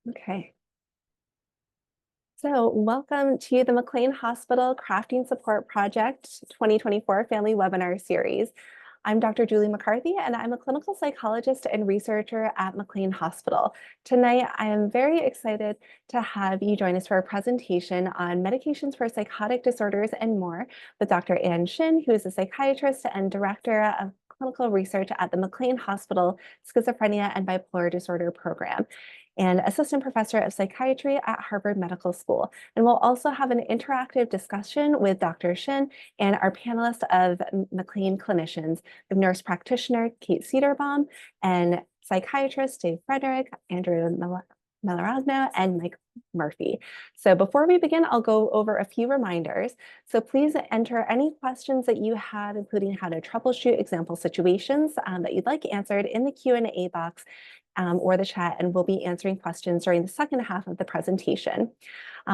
Okay. So welcome to the McLean Hospital Crafting Support Project 2024 Family Webinar Series. I'm Dr. Julie McCarthy, and I'm a clinical psychologist and researcher at McLean Hospital. Tonight, I am very excited to have you join us for a presentation on medications for psychotic disorders and more with Dr. Shinn, who is a psychiatrist and director of clinical research at the McLean Hospital Schizophrenia and Bipolar Disorder Program, and assistant professor of psychiatry at Harvard Medical School. And we'll also have an interactive discussion with Dr. Shinn and our panelists of McLean clinicians, the nurse practitioner, Kate Cederbaum, and psychiatrist, Dave Frederick, Andrew Melaragno, and Mike Murphy. So before we begin, I'll go over a few reminders. So please enter any questions that you have, including how to troubleshoot example situations that you'd like answered in the Q&A box or the chat, and we'll be answering questions during the second half of the presentation.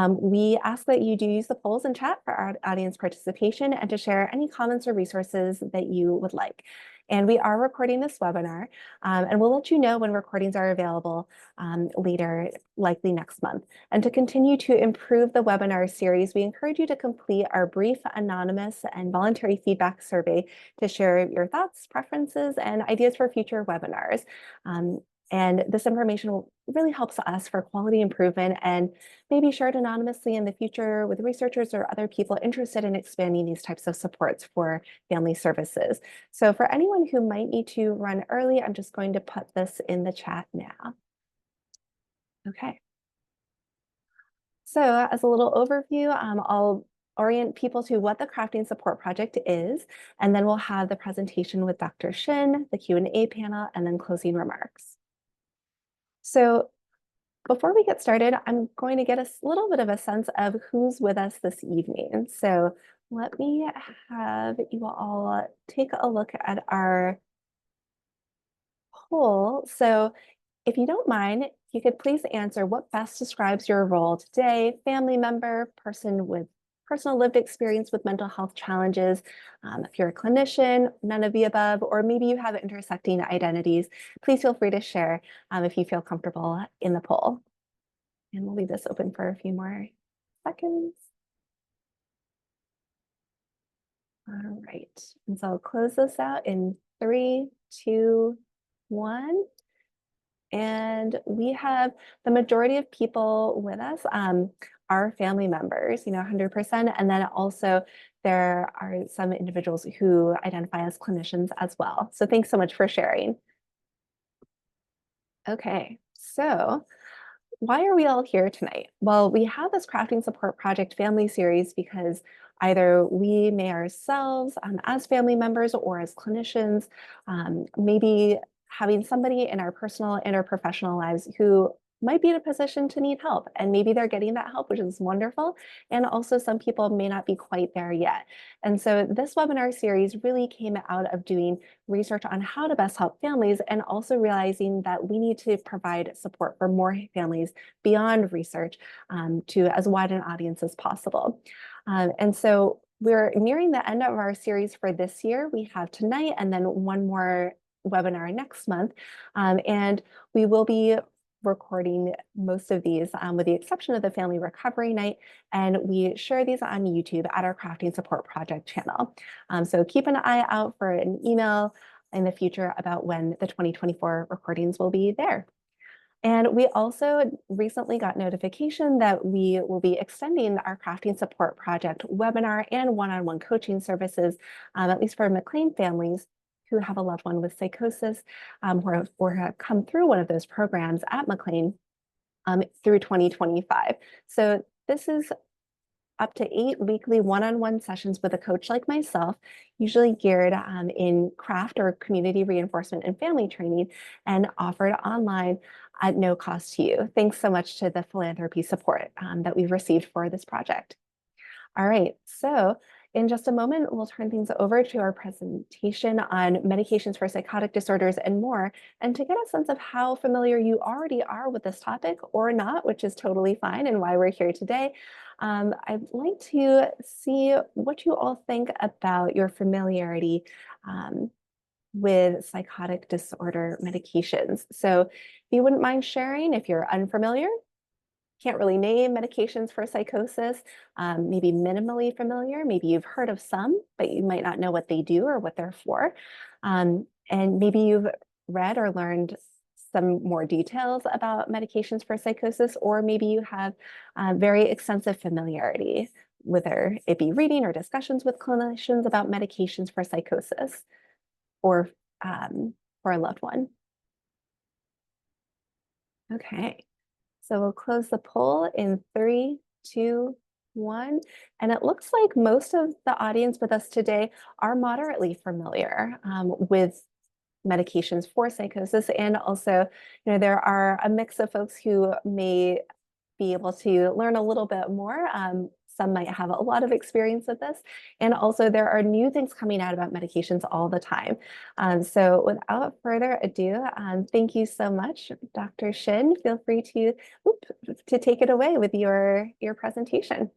We ask that you do use the polls and chat for our audience participation and to share any comments or resources that you would like. And we are recording this webinar, and we'll let you know when recordings are available later, likely next month. And to continue to improve the webinar series, we encourage you to complete our brief, anonymous, and voluntary feedback survey to share your thoughts, preferences, and ideas for future webinars. And this information really helps us for quality improvement and maybe shared anonymously in the future with researchers or other people interested in expanding these types of supports for family services. So for anyone who might need to run early, I'm just going to put this in the chat now. Okay. So as a little overview, I'll orient people to what the Crafting Support Project is, and then we'll have the presentation with Dr. Shinn, the Q&A panel, and then closing remarks. So before we get started, I'm going to get a little bit of a sense of who's with us this evening. So let me have you all take a look at our poll. So if you don't mind, you could please answer what best describes your role today: family member, person with personal lived experience with mental health challenges, if you're a clinician, none of the above, or maybe you have intersecting identities. Please feel free to share if you feel comfortable in the poll. And we'll leave this open for a few more seconds. All right, and so I'll close this out in 3, 2, 1. And we have the majority of people with us are family members, 100%. And then also there are some individuals who identify as clinicians as well. So thanks so much for sharing. Okay, so why are we all here tonight? Well, we have this Crafting Support Project family series because either we may ourselves as family members or as clinicians, maybe having somebody in our personal and our professional lives who might be in a position to need help, and maybe they're getting that help, which is wonderful. And also some people may not be quite there yet. And so this webinar series really came out of doing research on how to best help families, and also realizing that we need to provide support for more families beyond research to as wide an audience as possible. And so we're nearing the end of our series for this year. We have tonight and then one more webinar next month. And we will be recording most of these with the exception of the family recovery night. And we share these on YouTube at our Crafting Support Project channel. So keep an eye out for an email in the future about when the 2024 recordings will be there. And we also recently got notification that we will be extending our Crafting Support Project webinar and one-on-one coaching services, at least for McLean families who have a loved one with psychosis or have come through one of those programs at McLean through 2025. So this is up to 8 weekly one-on-one sessions with a coach like myself, usually geared in craft or community reinforcement and family training, and offered online at no cost to you. Thanks so much to the philanthropy support that we've received for this project. All right, so in just a moment, we'll turn things over to our presentation on medications for psychotic disorders and more. And to get a sense of how familiar you already are with this topic or not, which is totally fine, and why we're here today, I'd like to see what you all think about your familiarity with psychotic disorder medications. So you wouldn't mind sharing if you're unfamiliar, can't really name medications for psychosis, maybe minimally familiar, maybe you've heard of some, but you might not know what they do or what they're for. And maybe you've read or learned some more details about medications for psychosis, or maybe you have very extensive familiarity, whether it be reading or discussions with clinicians about medications for psychosis or for a loved one. Okay, so we'll close the poll in 3, 2, 1. And it looks like most of the audience with us today are moderately familiar with medications for psychosis. And also, there are a mix of folks who may be able to learn a little bit more. Some might have a lot of experience with this. And also there are new things coming out about medications all the time. So without further ado, thank you so much, Dr. Shinn. Feel free to take it away with your presentation.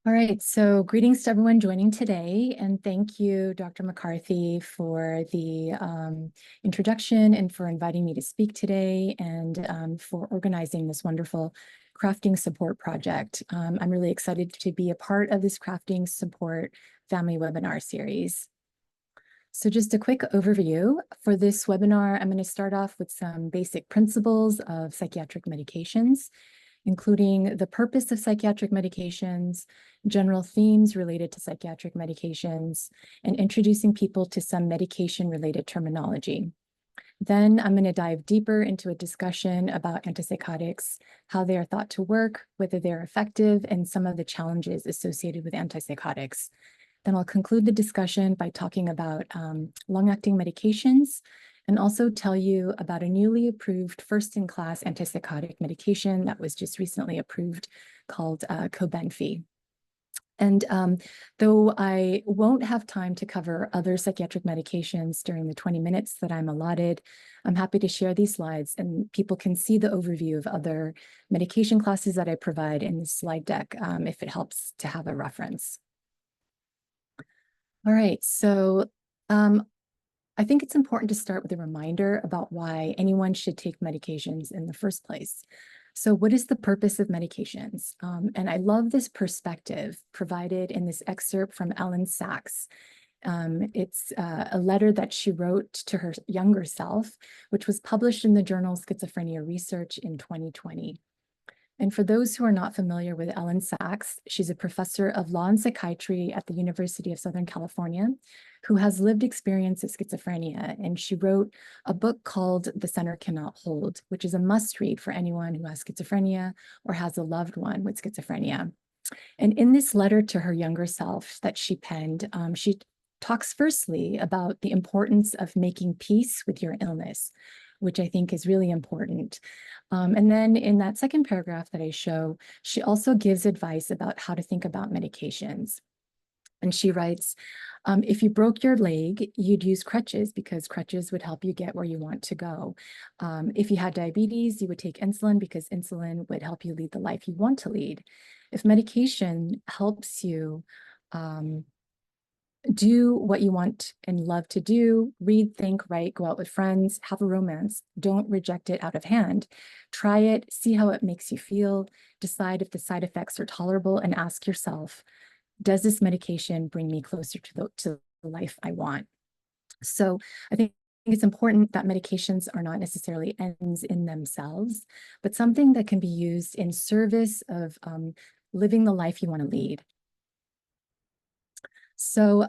All right, so greetings to everyone joining today, and thank you, Dr. McCarthy, for the introduction and for inviting me to speak today, and for organizing this wonderful crafting support project. I'm really excited to be a part of this crafting support family webinar series. So just a quick overview. For this webinar, I'm going to start off with some basic principles of psychiatric medications, including the purpose of psychiatric medications, general themes related to psychiatric medications, and introducing people to some medication-related terminology. Then I'm going to dive deeper into a discussion about antipsychotics, how they are thought to work, whether they're effective, and some of the challenges associated with antipsychotics. Then I'll conclude the discussion by talking about long-acting medications, and also tell you about a newly approved first-in-class antipsychotic medication that was just recently approved called Cobenfy. And though I won't have time to cover other psychiatric medications during the 20 minutes that I'm allotted, I'm happy to share these slides and people can see the overview of other medication classes that I provide in this slide deck if it helps to have a reference. All right, so I think it's important to start with a reminder about why anyone should take medications in the first place. So what is the purpose of medications? And I love this perspective provided in this excerpt from Ellen Sachs. It's a letter that she wrote to her younger self, which was published in the journal Schizophrenia Research in 2020. And for those who are not familiar with Ellen Sachs, she's a professor of law and psychiatry at the University of Southern California, who has lived experience of schizophrenia. And she wrote a book called The Center Cannot Hold, which is a must read for anyone who has schizophrenia or has a loved one with schizophrenia. And in this letter to her younger self that she penned, she talks firstly about the importance of making peace with your illness, which I think is really important. And then in that second paragraph that I show, she also gives advice about how to think about medications. And she writes, if you broke your leg, you'd use crutches because crutches would help you get where you want to go. If you had diabetes, you would take insulin because insulin would help you lead the life you want to lead. If medication helps you do what you want and love to do, read, think, write, go out with friends, have a romance, don't reject it out of hand. Try it, see how it makes you feel, decide if the side effects are tolerable, and ask yourself, does this medication bring me closer to the life I want? So I think it's important that medications are not necessarily ends in themselves, but something that can be used in service of living the life you want to lead. So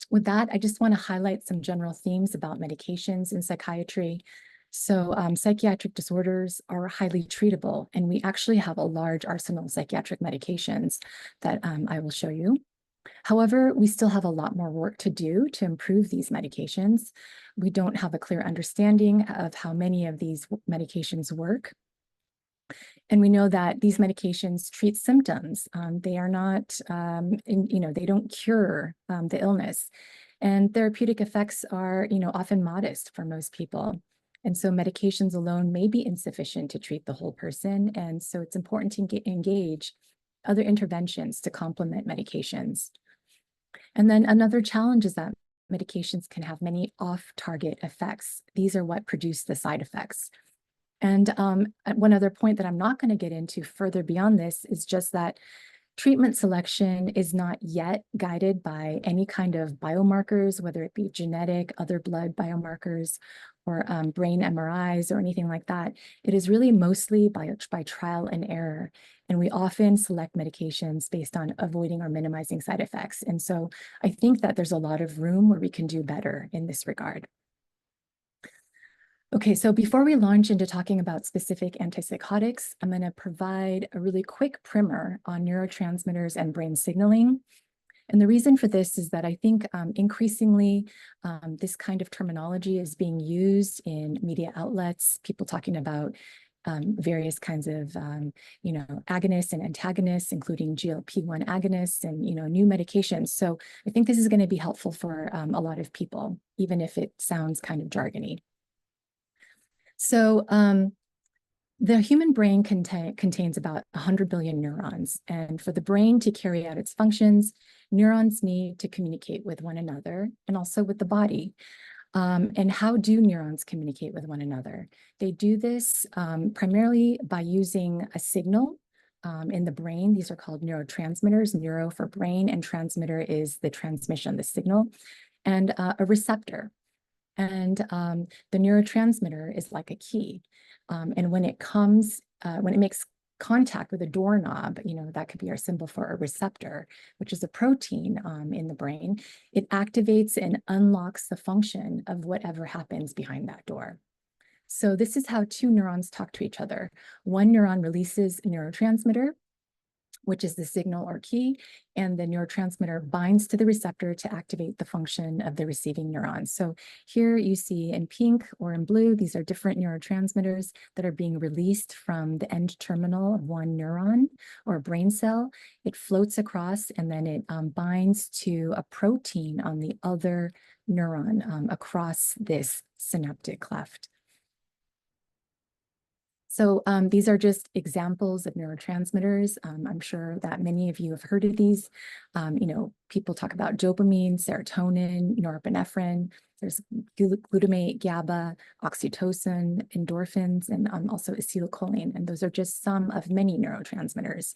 with that, I just want to highlight some general themes about medications in psychiatry. So psychiatric disorders are highly treatable, and we actually have a large arsenal of psychiatric medications that I will show you. However, we still have a lot more work to do to improve these medications. We don't have a clear understanding of how many of these medications work. And we know that these medications treat symptoms. They are not, they don't cure the illness. And therapeutic effects are, often modest for most people. And so medications alone may be insufficient to treat the whole person. And so it's important to engage other interventions to complement medications. And then another challenge is that medications can have many off-target effects. These are what produce the side effects. And one other point that I'm not going to get into further beyond this is just that treatment selection is not yet guided by any kind of biomarkers, whether it be genetic, other blood biomarkers, or brain MRIs or anything like that. It is really mostly by trial and error. And we often select medications based on avoiding or minimizing side effects. And so I think that there's a lot of room where we can do better in this regard. Okay, so before we launch into talking about specific antipsychotics, I'm going to provide a really quick primer on neurotransmitters and brain signaling. And the reason for this is that I think increasingly this kind of terminology is being used in media outlets, people talking about various kinds of, agonists and antagonists, including GLP-1 agonists and, new medications. So I think this is going to be helpful for a lot of people, even if it sounds kind of jargony. So the human brain contains about 100 billion neurons. And for the brain to carry out its functions, neurons need to communicate with one another and also with the body. And how do neurons communicate with one another? They do this primarily by using a signal in the brain. These are called neurotransmitters, neuro for brain, and transmitter is the transmission, the signal, and a receptor. And the neurotransmitter is like a key. And when it makes contact with a doorknob, that could be our symbol for a receptor, which is a protein in the brain, it activates and unlocks the function of whatever happens behind that door. So this is how two neurons talk to each other. One neuron releases a neurotransmitter, which is the signal or key, and the neurotransmitter binds to the receptor to activate the function of the receiving neuron. So here you see in pink or in blue, these are different neurotransmitters that are being released from the end terminal of one neuron or brain cell. It floats across and then it binds to a protein on the other neuron across this synaptic cleft. So these are just examples of neurotransmitters. I'm sure that many of you have heard of these. People talk about dopamine, serotonin, norepinephrine. There's glutamate, GABA, oxytocin, endorphins, and also acetylcholine. And those are just some of many neurotransmitters.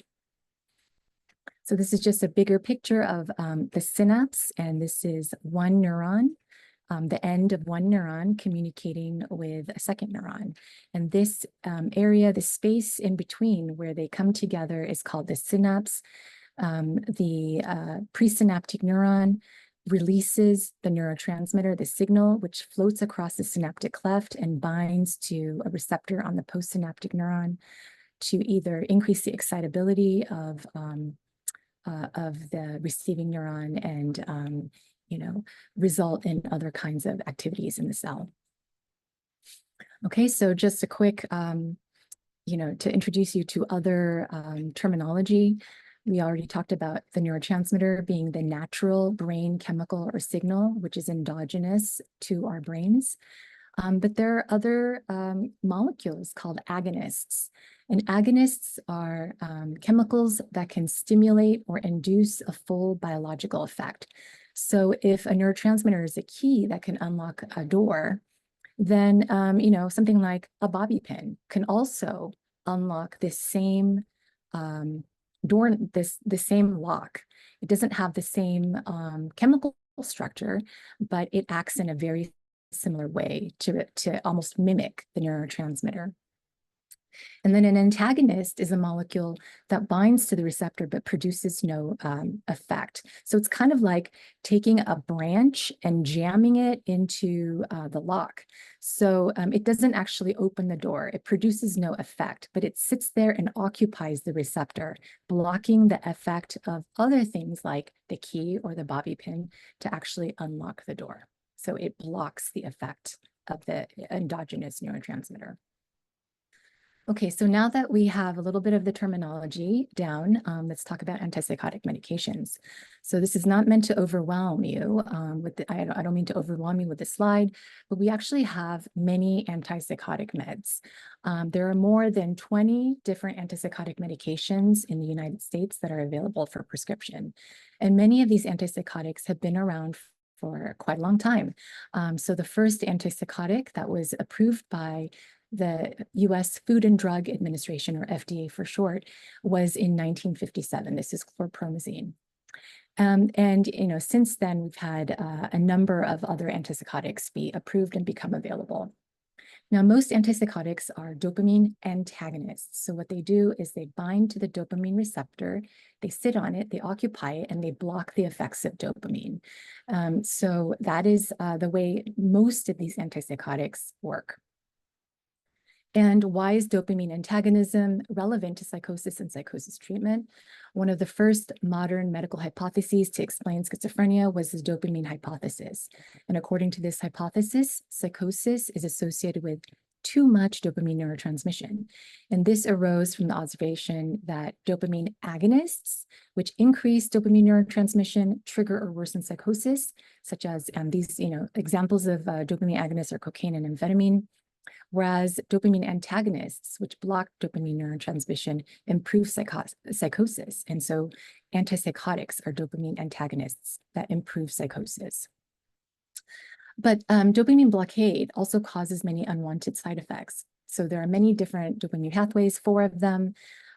So this is just a bigger picture of the synapse, and this is one neuron. The end of one neuron communicating with a second neuron. And this area, the space in between where they come together is called the synapse. The presynaptic neuron releases the neurotransmitter, the signal, which floats across the synaptic cleft and binds to a receptor on the postsynaptic neuron to either increase the excitability of the receiving neuron and result in other kinds of activities in the cell. Okay, so just a quick, to introduce you to other terminology. We already talked about the neurotransmitter being the natural brain chemical or signal, which is endogenous to our brains. But there are other molecules called agonists. And agonists are chemicals that can stimulate or induce a full biological effect. So if a neurotransmitter is a key that can unlock a door, then something like a bobby pin can also unlock this same door, the same lock. It doesn't have the same chemical structure, but it acts in a very similar way to almost mimic the neurotransmitter. And then an antagonist is a molecule that binds to the receptor but produces no effect. So it's kind of like taking a branch and jamming it into the lock. So it doesn't actually open the door. It produces no effect, but it sits there and occupies the receptor, blocking the effect of other things like the key or the bobby pin to actually unlock the door. So it blocks the effect of the endogenous neurotransmitter. Okay, so now that we have a little bit of the terminology down, let's talk about antipsychotic medications. So this is not meant to overwhelm you I don't mean to overwhelm you with the slide, but we actually have many antipsychotic meds. There are more than 20 different antipsychotic medications in the United States that are available for prescription. And many of these antipsychotics have been around for quite a long time. So the first antipsychotic that was approved by the US Food and Drug Administration, or FDA for short, was in 1957. This is chlorpromazine. And since then, we've had a number of other antipsychotics be approved and become available. Now, most antipsychotics are dopamine antagonists. So what they do is they bind to the dopamine receptor, they sit on it, they occupy it, and they block the effects of dopamine. So that is the way most of these antipsychotics work. And why is dopamine antagonism relevant to psychosis and psychosis treatment? One of the first modern medical hypotheses to explain schizophrenia was the dopamine hypothesis. And according to this hypothesis, psychosis is associated with too much dopamine neurotransmission. And this arose from the observation that dopamine agonists, which increase dopamine neurotransmission, trigger or worsen psychosis, such as these examples of dopamine agonists are cocaine and amphetamine. Whereas dopamine antagonists, which block dopamine neurotransmission, improve psychosis. And so antipsychotics are dopamine antagonists that improve psychosis. But dopamine blockade also causes many unwanted side effects. So there are many different dopamine pathways, 4 of them.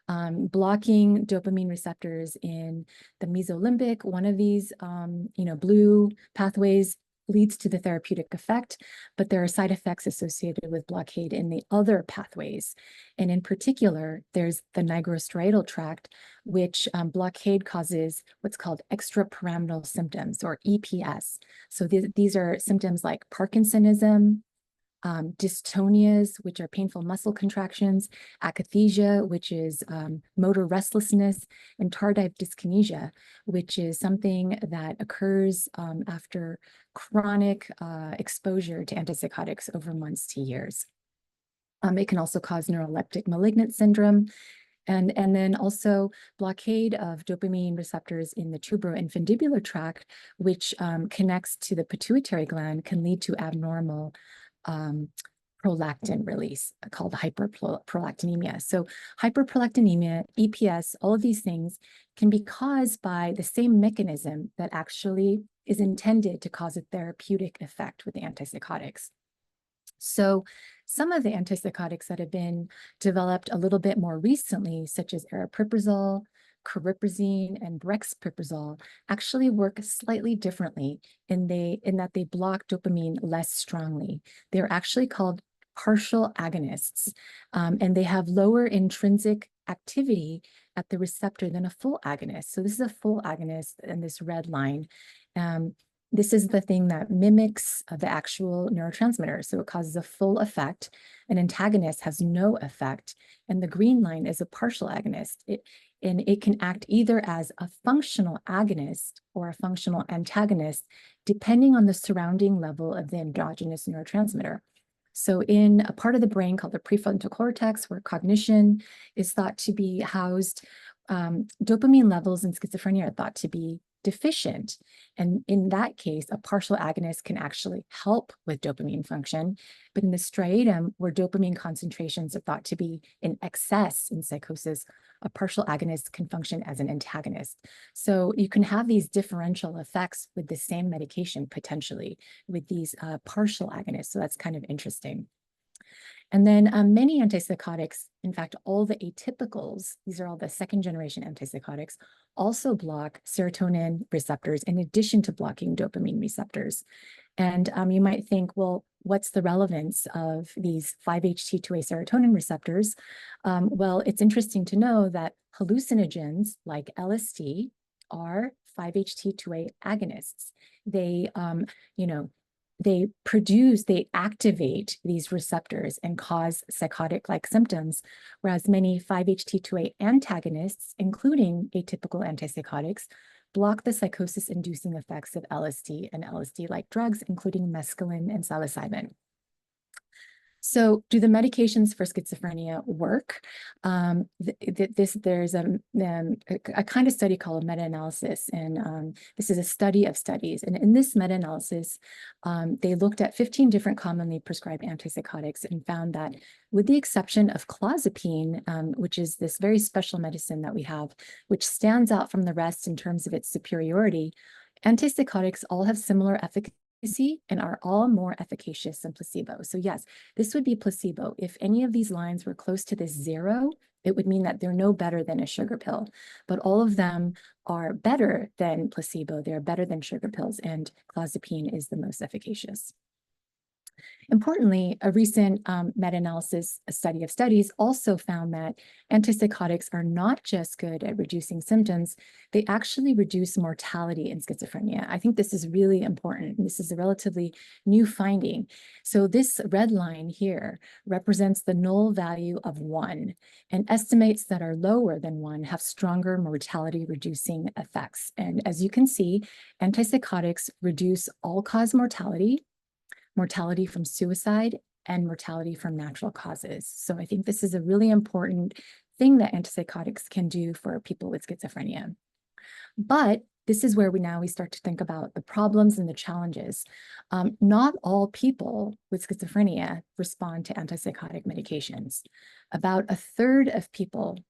Blocking dopamine receptors in the mesolimbic, one of these blue pathways, leads to the therapeutic effect, but there are side effects associated with blockade in the other pathways. And in particular, there's the nigrostriatal tract, which blockade causes what's called extrapyramidal symptoms, or EPS. So these are symptoms like Parkinsonism, dystonias, which are painful muscle contractions, akathisia, which is motor restlessness, and tardive dyskinesia, which is something that occurs after chronic exposure to antipsychotics over months to years. It can also cause neuroleptic malignant syndrome, and then also blockade of dopamine receptors in the tuberoinfundibular tract, which connects to the pituitary gland, can lead to abnormal prolactin release called hyperprolactinemia. So hyperprolactinemia, EPS, all of these things can be caused by the same mechanism that actually is intended to cause a therapeutic effect with the antipsychotics. So some of the antipsychotics that have been developed a little bit more recently, such as aripiprazole, cariprazine, and brexpiprazole, actually work slightly differently in that they block dopamine less strongly. They're actually called partial agonists, and they have lower intrinsic activity at the receptor than a full agonist. So this is a full agonist in this red line. This is the thing that mimics the actual neurotransmitter. So it causes a full effect. An antagonist has no effect. And the green line is a partial agonist. And it can act either as a functional agonist or a functional antagonist, depending on the surrounding level of the endogenous neurotransmitter. So in a part of the brain called the prefrontal cortex, where cognition is thought to be housed, dopamine levels in schizophrenia are thought to be deficient. And in that case, a partial agonist can actually help with dopamine function. But in the striatum, where dopamine concentrations are thought to be in excess in psychosis, a partial agonist can function as an antagonist. So you can have these differential effects with the same medication, potentially, with these partial agonists. So that's kind of interesting. And then many antipsychotics, in fact, all the atypicals, these are all the second generation antipsychotics, also block serotonin receptors in addition to blocking dopamine receptors. And you might think, well, what's the relevance of these 5-HT2A serotonin receptors? Well, it's interesting to know that hallucinogens like LSD are 5-HT2A agonists. They, they activate these receptors and cause psychotic-like symptoms, whereas many 5-HT2A antagonists, including atypical antipsychotics, block the psychosis-inducing effects of LSD and LSD-like drugs, including mescaline and psilocybin. So do the medications for schizophrenia work? There's a kind of study called a meta-analysis, and this is a study of studies. And in this meta-analysis, they looked at 15 different commonly prescribed antipsychotics and found that with the exception of clozapine, which is this very special medicine that we have, which stands out from the rest in terms of its superiority, antipsychotics all have similar efficacy and are all more efficacious than placebo. So yes, this would be placebo. If any of these lines were close to this 0, it would mean that they're no better than a sugar pill. But all of them are better than placebo. They're better than sugar pills, and clozapine is the most efficacious. Importantly, a recent meta-analysis, a study of studies, also found that antipsychotics are not just good at reducing symptoms, they actually reduce mortality in schizophrenia. I think this is really important. This is a relatively new finding. So this red line here represents the null value of 1, and estimates that are lower than 1 have stronger mortality reducing effects. And as you can see, antipsychotics reduce all-cause mortality, mortality from suicide, and mortality from natural causes. So I think this is a really important thing that antipsychotics can do for people with schizophrenia. But this is where we start to think about the problems and the challenges. Not all people with schizophrenia respond to antipsychotic medications. About a third of people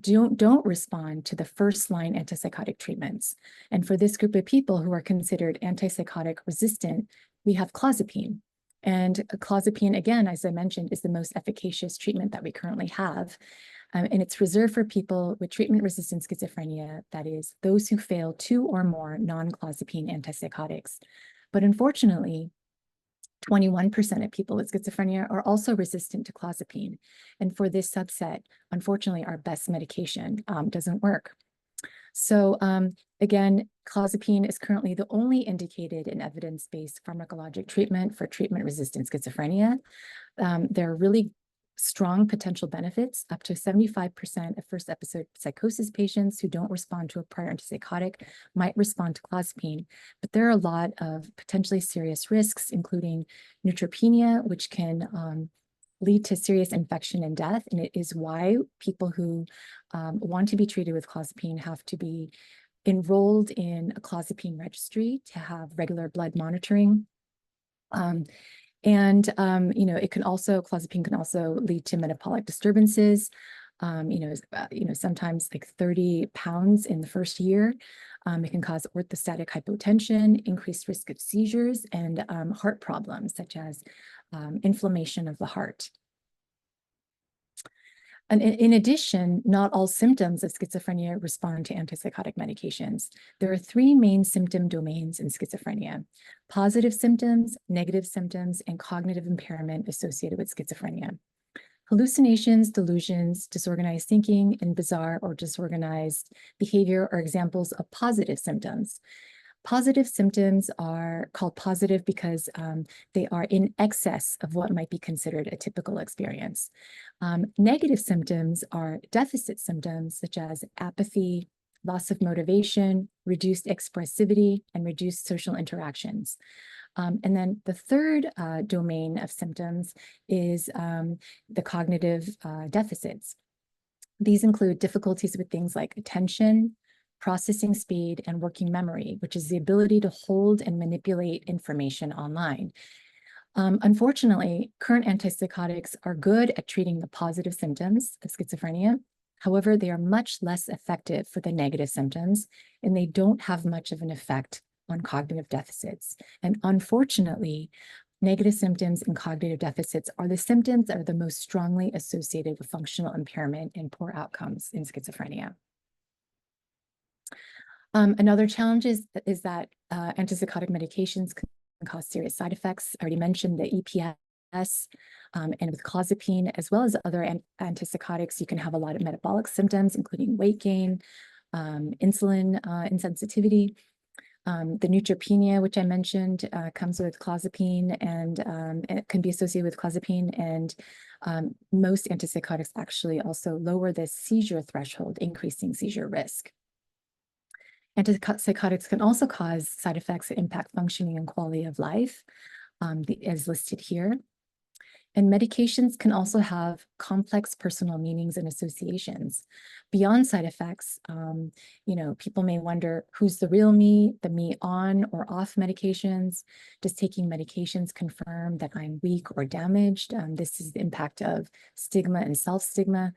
don't respond to the first-line antipsychotic treatments. And for this group of people who are considered antipsychotic resistant, we have clozapine. And clozapine, again, as I mentioned, is the most efficacious treatment that we currently have. And it's reserved for people with treatment-resistant schizophrenia, that is, those who fail 2 or more non-clozapine antipsychotics. But unfortunately, 21% of people with schizophrenia are also resistant to clozapine. And for this subset, unfortunately, our best medication doesn't work. So again, clozapine is currently the only indicated and evidence-based pharmacologic treatment for treatment-resistant schizophrenia. There are really strong potential benefits. Up to 75% of first episode psychosis patients who don't respond to a prior antipsychotic might respond to clozapine, but there are a lot of potentially serious risks, including neutropenia, which can lead to serious infection and death. And it is why people who want to be treated with clozapine have to be enrolled in a clozapine registry to have regular blood monitoring. Clozapine can also lead to metabolic disturbances. Sometimes like 30 pounds in the first year. It can cause orthostatic hypotension, increased risk of seizures, and heart problems such as inflammation of the heart. And in addition, not all symptoms of schizophrenia respond to antipsychotic medications. There are 3 main symptom domains in schizophrenia: positive symptoms, negative symptoms, and cognitive impairment associated with schizophrenia. Hallucinations, delusions, disorganized thinking, and bizarre or disorganized behavior are examples of positive symptoms. Positive symptoms are called positive because they are in excess of what might be considered a typical experience. Negative symptoms are deficit symptoms such as apathy, loss of motivation, reduced expressivity, and reduced social interactions. And then the third domain of symptoms is the cognitive deficits. These include difficulties with things like attention, processing speed, and working memory, which is the ability to hold and manipulate information online. Unfortunately, current antipsychotics are good at treating the positive symptoms of schizophrenia. However, they are much less effective for the negative symptoms, and they don't have much of an effect on cognitive deficits. And unfortunately, negative symptoms and cognitive deficits are the symptoms that are the most strongly associated with functional impairment and poor outcomes in schizophrenia. Another challenge is that antipsychotic medications can cause serious side effects. I already mentioned the EPS, and with clozapine, as well as other antipsychotics, you can have a lot of metabolic symptoms, including weight gain, insulin insensitivity. The neutropenia, which I mentioned, comes with clozapine, and it can be associated with clozapine, and most antipsychotics actually also lower the seizure threshold, increasing seizure risk. Antipsychotics can also cause side effects that impact functioning and quality of life, as listed here. And medications can also have complex personal meanings and associations. Beyond side effects, people may wonder, who's the real me, the me on or off medications? Does taking medications confirm that I'm weak or damaged? This is the impact of stigma and self-stigma.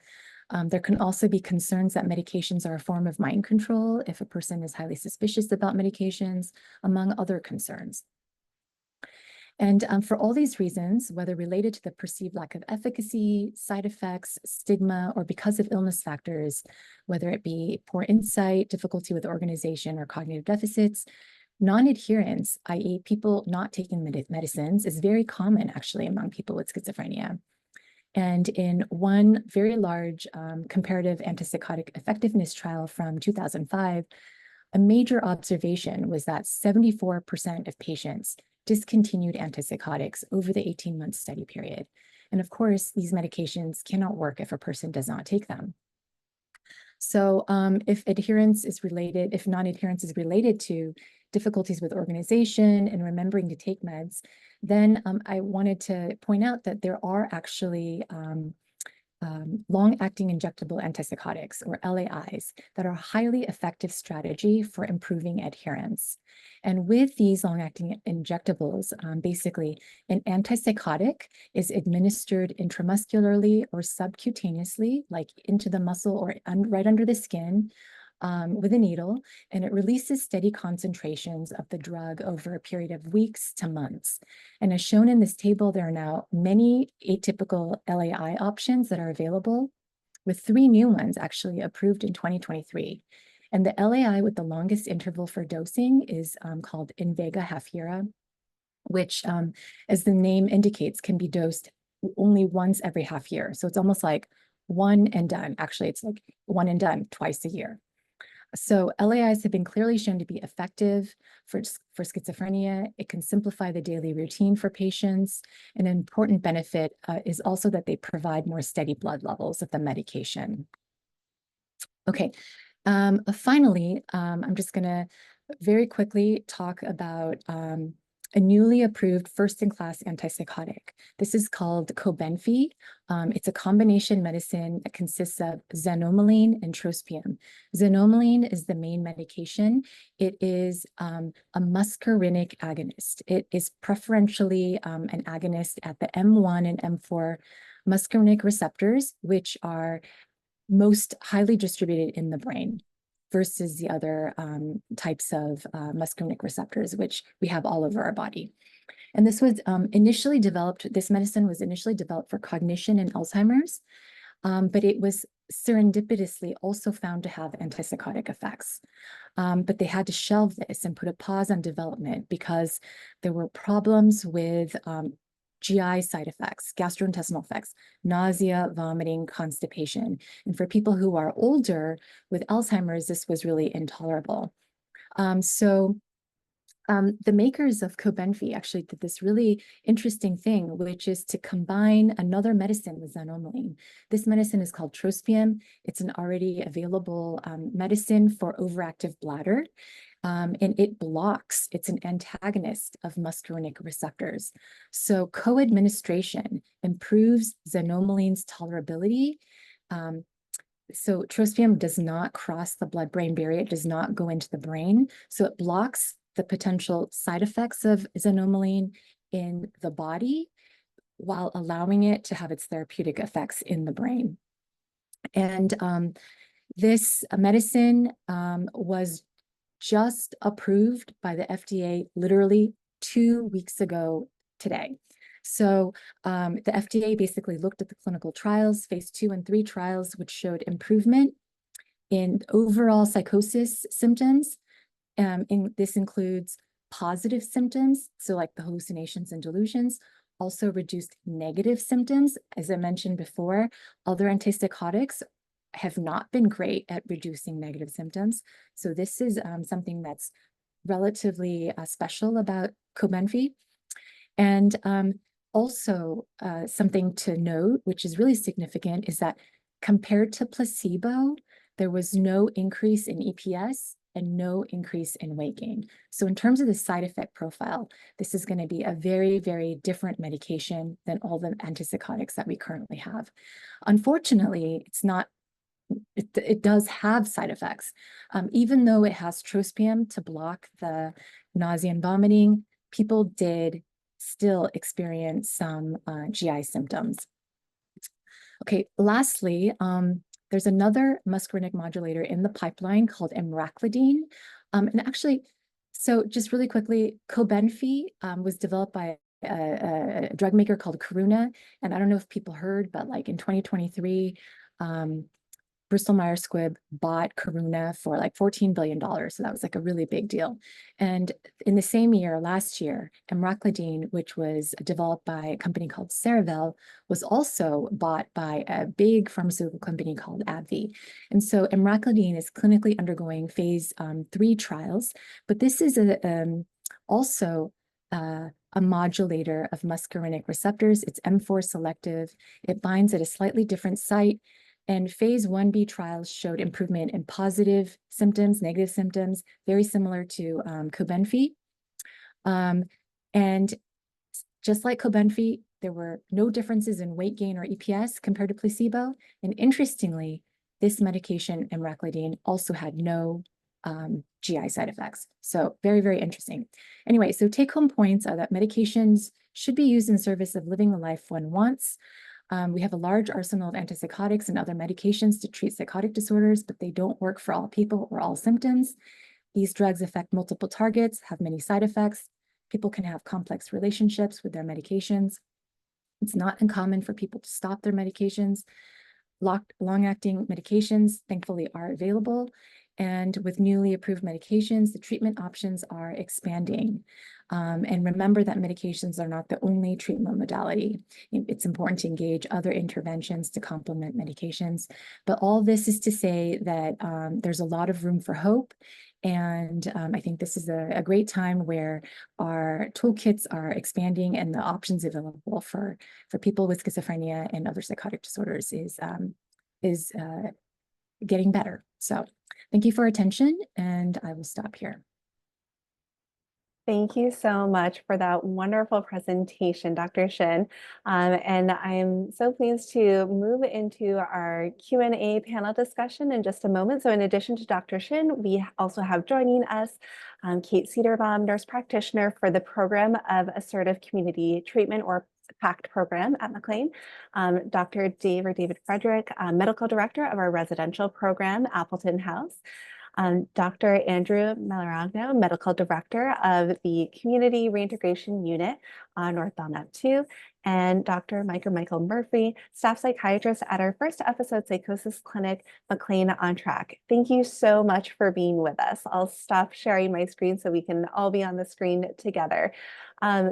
There can also be concerns that medications are a form of mind control if a person is highly suspicious about medications, among other concerns. And for all these reasons, whether related to the perceived lack of efficacy, side effects, stigma, or because of illness factors, whether it be poor insight, difficulty with organization, or cognitive deficits, non-adherence, i.e. people not taking medicines, is very common actually among people with schizophrenia. And in one very large comparative antipsychotic effectiveness trial from 2005, a major observation was that 74% of patients discontinued antipsychotics over the 18-month study period. And of course, these medications cannot work if a person does not take them. So if non-adherence is related to difficulties with organization and remembering to take meds, then I wanted to point out that there are actually long-acting injectable antipsychotics, or LAIs, that are a highly effective strategy for improving adherence. And with these long-acting injectables, basically, an antipsychotic is administered intramuscularly or subcutaneously, like into the muscle or right under the skin, with a needle, and it releases steady concentrations of the drug over a period of weeks to months. And as shown in this table, there are now many atypical LAI options that are available, with 3 new ones actually approved in 2023. And the LAI with the longest interval for dosing is called Invega Hafyera, which, as the name indicates, can be dosed only once every half year. So it's almost like one and done. Actually, it's like one and done twice a year. So LAIs have been clearly shown to be effective for schizophrenia. It can simplify the daily routine for patients. An important benefit is also that they provide more steady blood levels of the medication. Okay, finally, I'm just gonna very quickly talk about a newly approved first-in-class antipsychotic. This is called Cobenfy. It's a combination medicine that consists of xanomeline and trospium. Xanomeline is the main medication. It is a muscarinic agonist. It is preferentially an agonist at the M1 and M4 muscarinic receptors, which are most highly distributed in the brain, versus the other types of muscarinic receptors, which we have all over our body. And this was this medicine was initially developed for cognition and Alzheimer's, but it was serendipitously also found to have antipsychotic effects. But they had to shelve this and put a pause on development because there were problems with GI side effects, gastrointestinal effects, nausea, vomiting, constipation. And for people who are older with Alzheimer's, this was really intolerable. The makers of Cobenfy actually did this really interesting thing, which is to combine another medicine with xanomeline. This medicine is called trospium. It's an already available medicine for overactive bladder. And it's an antagonist of muscarinic receptors. So co-administration improves xanomeline's tolerability. So trospium does not cross the blood-brain barrier. It does not go into the brain. So it blocks the potential side effects of xanomeline in the body while allowing it to have its therapeutic effects in the brain. And this medicine was just approved by the FDA literally 2 weeks ago today. So the FDA basically looked at the clinical trials, phase 2 and 3 trials, which showed improvement in overall psychosis symptoms. This includes positive symptoms, so like the hallucinations and delusions, also reduced negative symptoms. As I mentioned before, other antipsychotics have not been great at reducing negative symptoms. So this is something that's relatively special about Cobenfy. And also something to note, which is really significant, is that compared to placebo, there was no increase in EPS and no increase in weight gain. So in terms of the side effect profile, this is going to be a very, very different medication than all the antipsychotics that we currently have. Unfortunately, it does have side effects. Even though it has trospium to block the nausea and vomiting, people did still experience some GI symptoms. Okay, lastly, there's another muscarinic modulator in the pipeline called emraclidine. And actually, so just really quickly, Cobenfy was developed by a drug maker called Karuna. And I don't know if people heard, but like in 2023, Bristol Myers Squibb bought Karuna for like $14 billion. So that was like a really big deal. And in the same year, last year, emraclidine, which was developed by a company called Cerevel, was also bought by a big pharmaceutical company called AbbVie. And so emraclidine is clinically undergoing phase 3 trials, but this is also a modulator of muscarinic receptors. It's M4 selective. It binds at a slightly different site. And phase 1b trials showed improvement in positive symptoms, negative symptoms, very similar to Cobenfy. And just like Cobenfy, there were no differences in weight gain or EPS compared to placebo. And interestingly, this medication, emraclidine, also had no GI side effects. So very, very interesting. Anyway, so take-home points are that medications should be used in service of living the life one wants. We have a large arsenal of antipsychotics and other medications to treat psychotic disorders, but they don't work for all people or all symptoms. These drugs affect multiple targets, have many side effects. People can have complex relationships with their medications. It's not uncommon for people to stop their medications. Long-acting medications, thankfully, are available. And with newly approved medications, the treatment options are expanding. And remember that medications are not the only treatment modality. It's important to engage other interventions to complement medications. But all this is to say that there's a lot of room for hope. And I think this is a great time where our toolkits are expanding and the options available for people with schizophrenia and other psychotic disorders is getting better. So thank you for attention, and I will stop here. Thank you so much for that wonderful presentation, Dr. Shinn. And I'm so pleased to move into our Q&A panel discussion in just a moment. So in addition to Dr. Shinn, we also have joining us Kate Cederbaum, nurse practitioner for the Program of Assertive Community Treatment, or PACT program at McLean, Dr. David Frederick, medical director of our residential program, Appleton House, Dr. Andrew Melaragno, medical director of the Community Reintegration Unit on North Belknap 2, and Dr. Michael Murphy, staff psychiatrist at our first episode psychosis clinic, McLean on Track. Thank you so much for being with us. I'll stop sharing my screen so we can all be on the screen together.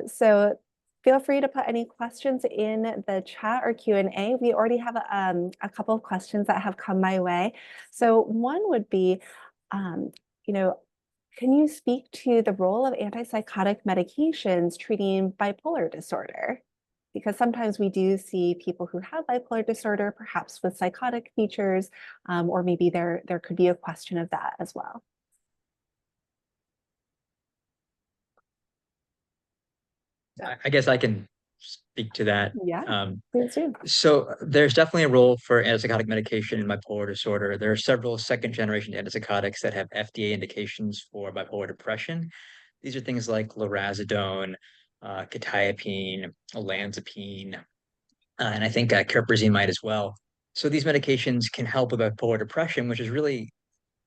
So feel free to put any questions in the chat or Q&A. We already have a couple of questions that have come my way. So one would be, can you speak to the role of antipsychotic medications treating bipolar disorder? Because sometimes we do see people who have bipolar disorder, perhaps with psychotic features, or maybe there could be a question of that as well. I guess I can speak to that. Yeah, please do. So there's definitely a role for antipsychotic medication in bipolar disorder. There are several second-generation antipsychotics that have FDA indications for bipolar depression. These are things like lorazepam, quetiapine, olanzapine, and I think carfilzomib might as well. So these medications can help with bipolar depression, which is really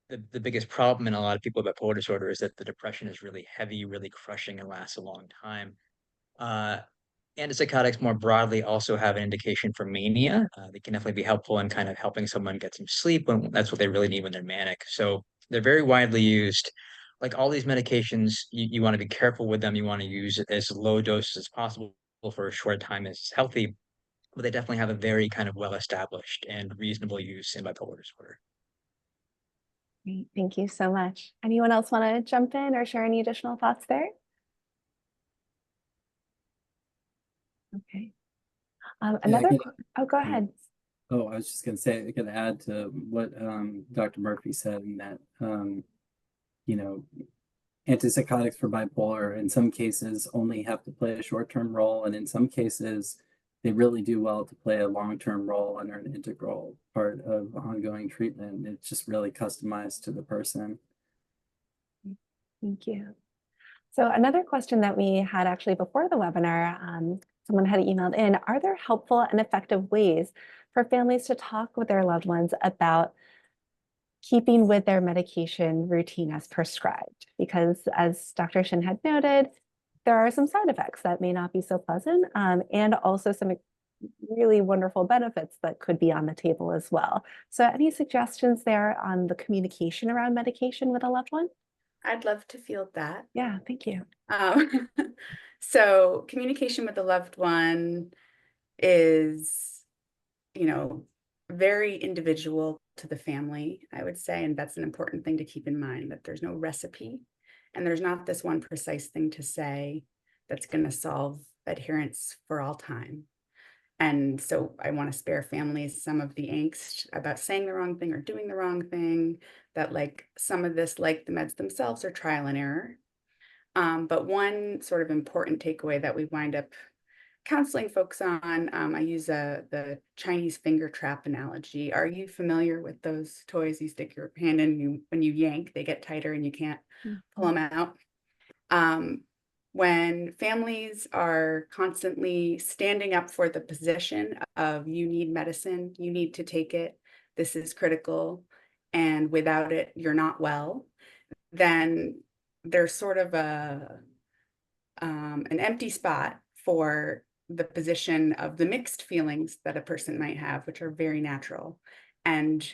the biggest problem in a lot of people with bipolar disorder, is that the depression is really heavy, really crushing, and lasts a long time. Antipsychotics more broadly also have an indication for mania. They can definitely be helpful in kind of helping someone get some sleep when that's what they really need when they're manic. So they're very widely used. Like all these medications, you want to be careful with them. You want to use as low doses as possible for a short time as healthy, but they definitely have a very kind of well-established and reasonable use in bipolar disorder. Great. Thank you so much. Anyone else want to jump in or share any additional thoughts there? Okay. Oh, go ahead. Oh, I was just going to say, I could add to what Dr. Murphy said, in that you know, antipsychotics for bipolar in some cases only have to play a short-term role, and in some cases they really do well to play a long-term role and are an integral part of ongoing treatment. It's just really customized to the person. Thank you. So another question that we had actually before the webinar, someone had emailed in, are there helpful and effective ways for families to talk with their loved ones about keeping with their medication routine as prescribed? Because as Dr. Shinn had noted, there are some side effects that may not be so pleasant, and also some really wonderful benefits that could be on the table as well. So any suggestions there on the communication around medication with a loved one? I'd love to field that. Yeah, thank you. So communication with a loved one is, very individual to the family, I would say, and that's an important thing to keep in mind, that there's no recipe and there's not this one precise thing to say that's going to solve adherence for all time. And so I want to spare families some of the angst about saying the wrong thing or doing the wrong thing, that like some of this, like the meds themselves, are trial and error. But one sort of important takeaway that we wind up counseling folks on, I use the Chinese finger trap analogy. Are you familiar with those toys? You stick your hand in, when you yank, they get tighter and you can't pull them out. When families are constantly standing up for the position of you need medicine, you need to take it, this is critical, and without it, you're not well, then there's sort of an empty spot for the position of the mixed feelings that a person might have, which are very natural. And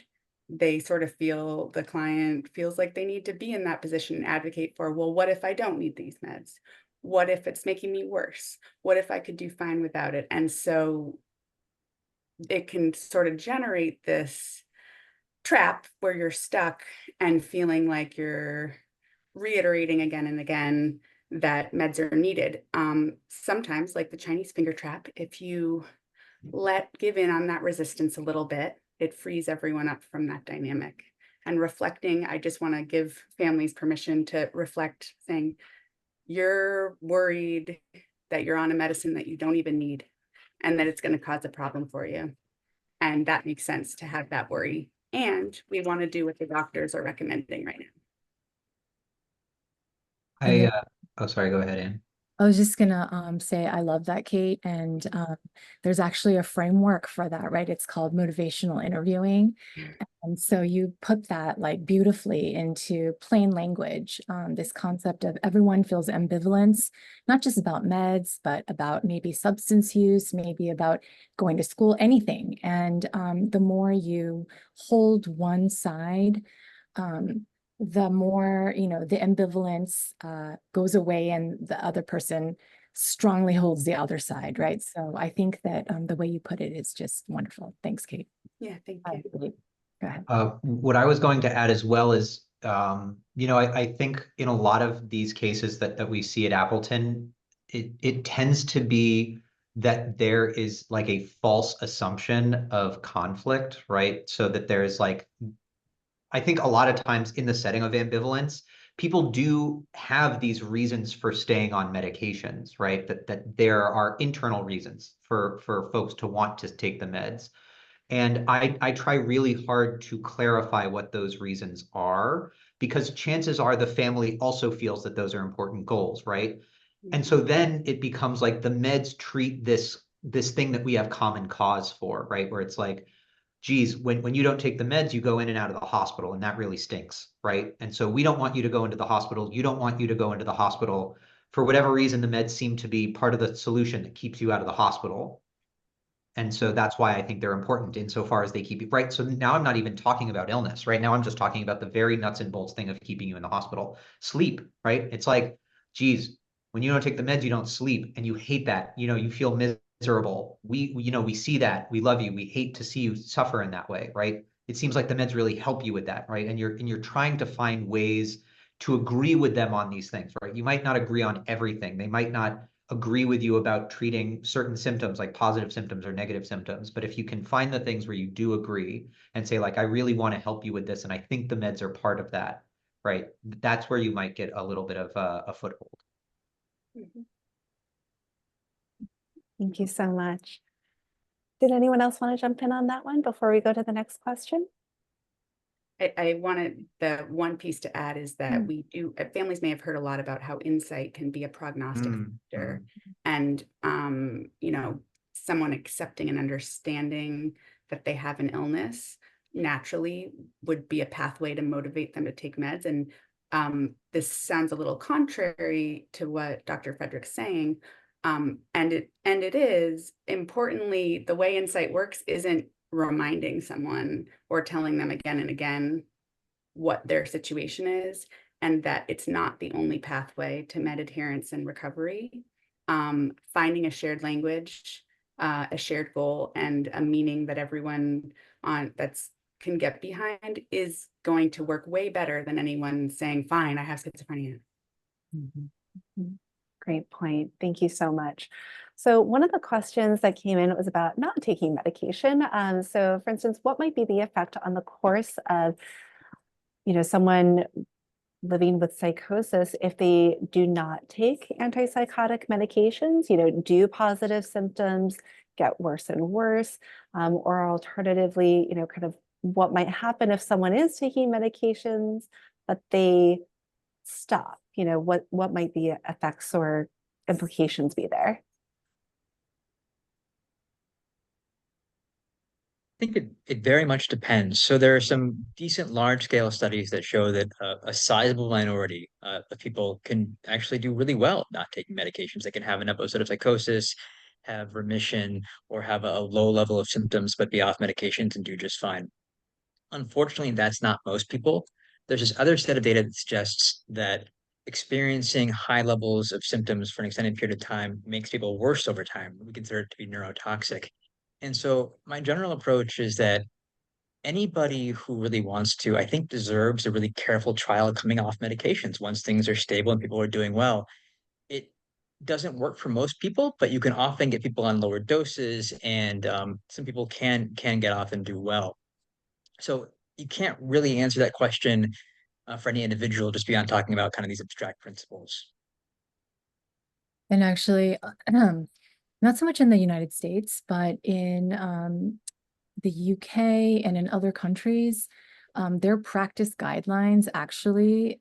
they sort of feel, the client feels like they need to be in that position and advocate for, well, what if I don't need these meds? What if it's making me worse? What if I could do fine without it? And so it can sort of generate this trap where you're stuck and feeling like you're reiterating again and again that meds are needed. Sometimes, like the Chinese finger trap, if you give in on that resistance a little bit, it frees everyone up from that dynamic. And reflecting, I just want to give families permission to reflect, saying, you're worried that you're on a medicine that you don't even need and that it's going to cause a problem for you. And that makes sense to have that worry. And we want to do what the doctors are recommending right now. Oh, sorry, go ahead, Anne. I was just gonna say I love that, Kate, and there's actually a framework for that, right? It's called motivational interviewing. And so you put that like beautifully into plain language, this concept of everyone feels ambivalence, not just about meds, but about maybe substance use, maybe about going to school, anything. And the more you hold one side, the more, the ambivalence goes away and the other person strongly holds the other side, right? So I think that the way you put it is just wonderful. Thanks, Kate. Yeah, thank you. Go ahead. What I was going to add as well is, I think in a lot of these cases that we see at Appleton, it tends to be that there is like a false assumption of conflict, right? So that there's like, I think a lot of times in the setting of ambivalence, people do have these reasons for staying on medications, right? That there are internal reasons for folks to want to take the meds. And I try really hard to clarify what those reasons are, because chances are the family also feels that those are important goals, right? And so then it becomes like the meds treat this thing that we have common cause for, right? Where it's like, geez, when you don't take the meds, you go in and out of the hospital, and that really stinks, right? And so we don't want you to go into the hospital. You don't want you to go into the hospital. For whatever reason, the meds seem to be part of the solution that keeps you out of the hospital. And so that's why I think they're important insofar as they keep you, right? So now I'm not even talking about illness, right? Now I'm just talking about the very nuts and bolts thing of keeping you in the hospital. Sleep, right? It's like, geez, when you don't take the meds, you don't sleep, and you hate that. You feel miserable. We see that. We love you. We hate to see you suffer in that way, right? It seems like the meds really help you with that, right? And you're trying to find ways to agree with them on these things, right? You might not agree on everything. They might not agree with you about treating certain symptoms, like positive symptoms or negative symptoms. But if you can find the things where you do agree and say, like, I really want to help you with this, and I think the meds are part of that, right? That's where you might get a little bit of a foothold. Mhm. Thank you so much. Did anyone else want to jump in on that one before we go to the next question? I wanted the one piece to add is that we do, families may have heard a lot about how insight can be a prognostic factor, and you know, someone accepting and understanding that they have an illness naturally would be a pathway to motivate them to take meds. And this sounds a little contrary to what Dr. Frederick's saying. And it is. Importantly, the way insight works isn't reminding someone or telling them again and again what their situation is, and that it's not the only pathway to med adherence and recovery. Finding a shared language, a shared goal, and a meaning that everyone can get behind is going to work way better than anyone saying, fine, I have schizophrenia. Great point. Thank you so much. So one of the questions that came in was about not taking medication. So for instance, what might be the effect on the course of, someone living with psychosis if they do not take antipsychotic medications? Do positive symptoms get worse and worse? Or alternatively, kind of what might happen if someone is taking medications, but they stop? What might the effects or implications be there? I think it very much depends. So there are some decent large scale studies that show that a sizable minority of people can actually do really well not taking medications. They can have an episode of psychosis, have remission, or have a low level of symptoms, but be off medications and do just fine. Unfortunately, that's not most people. There's this other set of data that suggests that experiencing high levels of symptoms for an extended period of time makes people worse over time. We consider it to be neurotoxic. And so my general approach is that anybody who really wants to, I think, deserves a really careful trial of coming off medications once things are stable and people are doing well. It doesn't work for most people, but you can often get people on lower doses, and some people can get off and do well. So you can't really answer that question for any individual just beyond talking about kind of these abstract principles. And actually, not so much in the United States, but in the UK and in other countries, their practice guidelines actually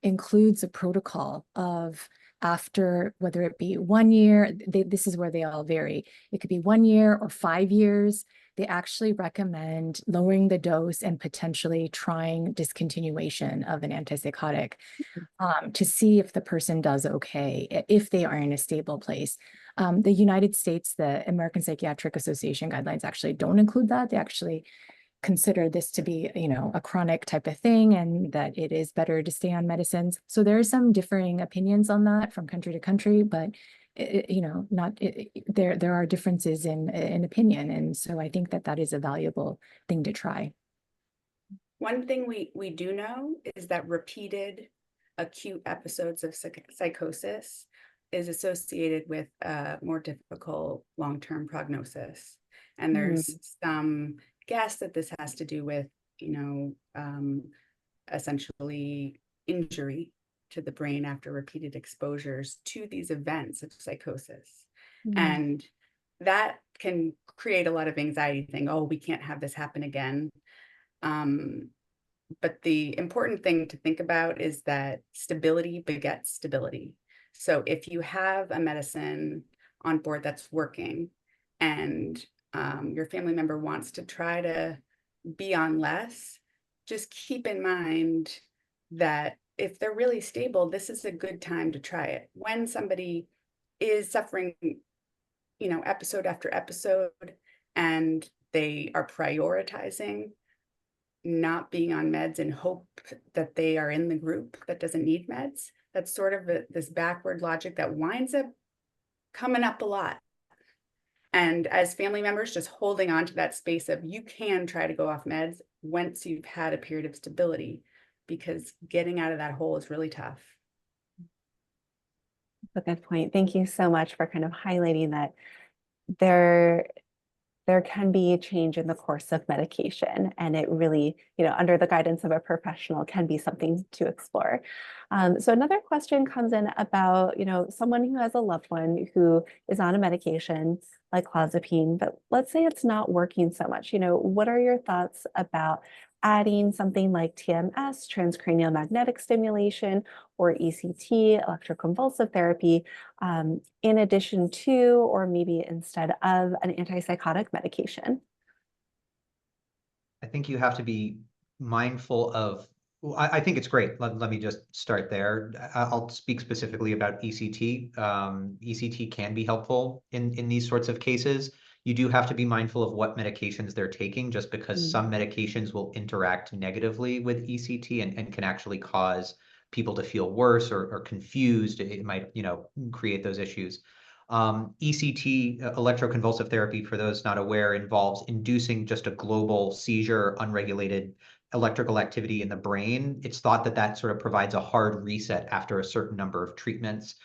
includes a protocol of after, whether it be 1 year, this is where they all vary. It could be 1 year or 5 years. They actually recommend lowering the dose and potentially trying discontinuation of an antipsychotic to see if the person does okay, if they are in a stable place. The United States, the American Psychiatric Association guidelines actually don't include that. They actually consider this to be, a chronic type of thing, and that it is better to stay on medicines. So there are some differing opinions on that from country to country, but there are differences in opinion, and so I think that is a valuable thing to try. One thing we do know is that repeated acute episodes of psychosis is associated with a more difficult long-term prognosis. And there's some guess that this has to do with, essentially injury to the brain after repeated exposures to these events of psychosis. And that can create a lot of anxiety, saying, oh, we can't have this happen again. But the important thing to think about is that stability begets stability. So if you have a medicine on board that's working, and your family member wants to try to be on less, just keep in mind that if they're really stable, this is a good time to try it. When somebody is suffering, episode after episode, and they are prioritizing not being on meds in hope that they are in the group that doesn't need meds, that's sort of this backward logic that winds up coming up a lot. And as family members, just holding on to that space of, you can try to go off meds once you've had a period of stability, because getting out of that hole is really tough. That's a good point. Thank you so much for kind of highlighting that there there can be change in the course of medication, and it really, under the guidance of a professional, can be something to explore. So another question comes in about, someone who has a loved one who is on a medication like clozapine, but let's say it's not working so much. What are your thoughts about adding something like TMS, transcranial magnetic stimulation, or ECT, electroconvulsive therapy, in addition to, or maybe instead of, an antipsychotic medication? I think you have to be mindful of, well, I think it's great. Let me just start there. I'll speak specifically about ECT. ECT can be helpful in these sorts of cases. You do have to be mindful of what medications they're taking, just because some medications will interact negatively with ECT and can actually cause people to feel worse or confused. It might, create those issues. ECT, electroconvulsive therapy, for those not aware, involves inducing just a global seizure, unregulated electrical activity in the brain. It's thought that that sort of provides a hard reset after a certain number of treatments.